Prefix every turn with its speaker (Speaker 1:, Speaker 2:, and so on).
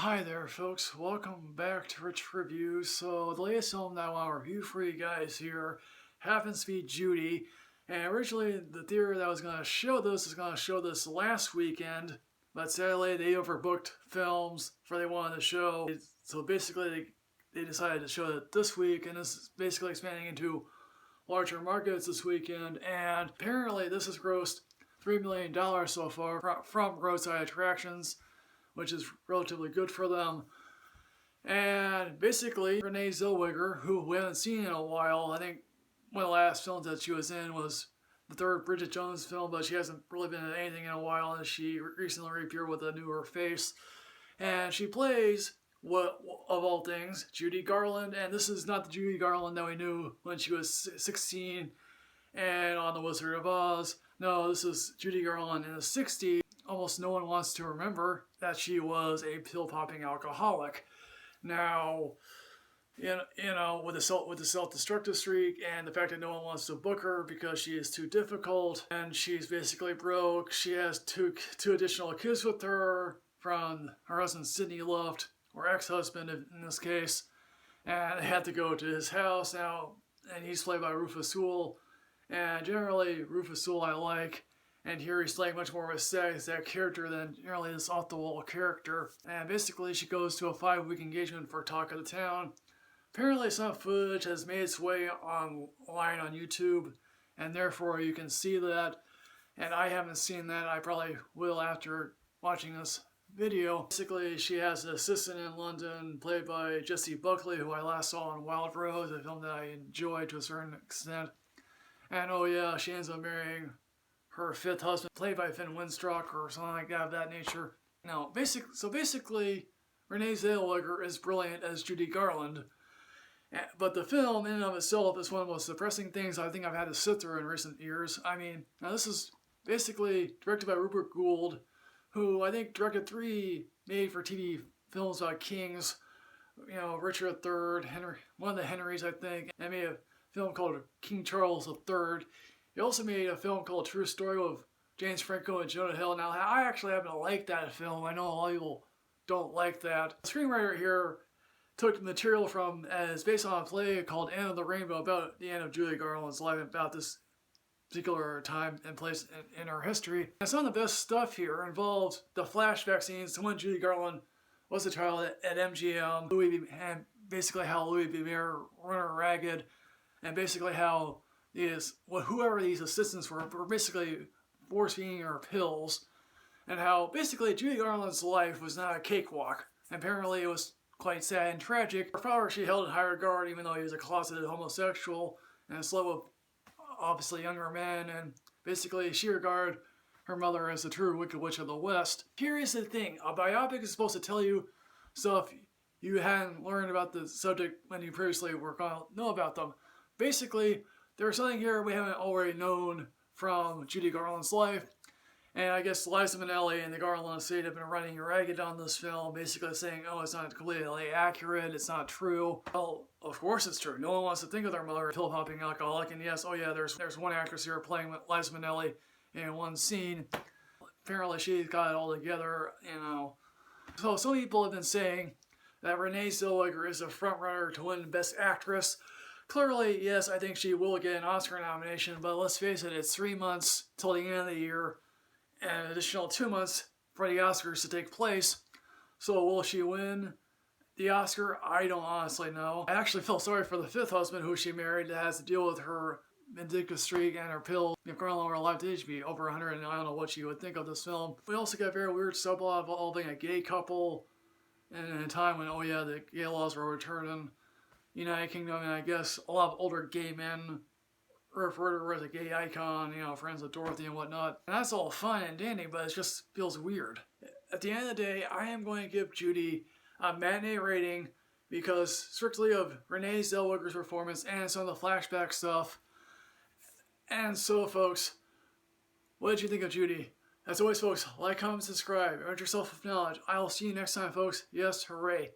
Speaker 1: Hi there folks, welcome back to Rich Reviews. So the latest film that I want to review for you guys here happens to be Judy. And originally the theater that was going to show this is going to show this last weekend, but sadly they overbooked films for they wanted to show. So basically they decided to show it this week, and this is basically expanding into larger markets this weekend. And apparently this has grossed $3 million so far from roadside attractions, which is relatively good for them. And basically, Renee Zellweger, who we haven't seen in a while, I think one of the last films that she was in was the third Bridget Jones film, but she hasn't really been in anything in a while, and she recently reappeared with a newer face. And she plays, what of all things, Judy Garland, and this is not the Judy Garland that we knew when she was 16 and on The Wizard of Oz. No, this is Judy Garland in the 60s. Almost no one wants to remember that she was a pill-popping alcoholic. Now, with the self-destructive streak and the fact that no one wants to book her because she is too difficult and she's basically broke. She has two additional kids with her from her husband Sidney Luft, or ex-husband in this case, and they had to go to his house now, and he's played by Rufus Sewell, and generally Rufus Sewell I like. And here he's playing much more of a sad character than generally this off-the-wall character. And basically she goes to a 5-week engagement for Talk of the Town. Apparently some footage has made its way online on YouTube, and therefore you can see that. And I haven't seen that. I probably will after watching this video. Basically she has an assistant in London played by Jessie Buckley, who I last saw in Wild Rose, a film that I enjoyed to a certain extent. And oh yeah, she ends up marrying her fifth husband, played by Finn Windstruck or something like that of that nature. Now, basically, Renee Zellweger is brilliant as Judy Garland, but the film in and of itself is one of the most depressing things I think I've had to sit through in recent years. I mean, now this is basically directed by Rupert Gould, who I think directed 3 made-for-TV films about kings. Richard III, one of the Henrys, I think, and made a film called King Charles III. He also made a film called True Story with James Franco and Jonah Hill. Now, I actually happen to like that film. I know a lot of people don't like that. The screenwriter here took material from, and it's based on a play called End of the Rainbow, about the end of Judy Garland's life, about this particular time and place in her history. And some of the best stuff here involves the flashback scenes to when Judy Garland was a child at MGM, and basically how Louis B. Mayer run her ragged, and basically how whoever these assistants were basically force-feeding her pills, and how basically Judy Garland's life was not a cakewalk. Apparently it was quite sad and tragic. Her father she held in high regard, even though he was a closeted homosexual and a slave with obviously younger men, and basically she regarded her mother as the true Wicked Witch of the West. Here's the thing, a biopic is supposed to tell you stuff you hadn't learned about the subject when you previously were going to know about them. Basically, there's something here we haven't already known from Judy Garland's life, and I guess Liza Minnelli and the Garland estate have been running ragged on this film, basically saying, oh, it's not completely accurate, it's not true. Well, of course it's true. No one wants to think of their mother a pill-popping alcoholic, and yes, oh yeah, there's one actress here playing Liza Minnelli in one scene. Apparently she's got it all together, So some people have been saying that Renee Zellweger is a frontrunner to win Best Actress. Clearly, yes, I think she will get an Oscar nomination, but let's face it, it's 3 months till the end of the year, and an additional 2 months for the Oscars to take place. So will she win the Oscar? I don't honestly know. I actually feel sorry for the fifth husband who she married that has to deal with her vindictive streak and her pills. If Garland were alive today, she'd be over 100, and I don't know what she would think of this film. We also got a very weird subplot involving a gay couple, and in a time when, oh yeah, the gay laws were overturned. United Kingdom, and I guess a lot of older gay men refer to her as a gay icon, friends with Dorothy and whatnot. And that's all fine and dandy, but it just feels weird. At the end of the day, I am going to give Judy a matinee rating because strictly of Renee Zellweger's performance and some of the flashback stuff. And so, folks, what did you think of Judy? As always, folks, like, comment, subscribe, earn yourself with knowledge. I will see you next time, folks. Yes, hooray.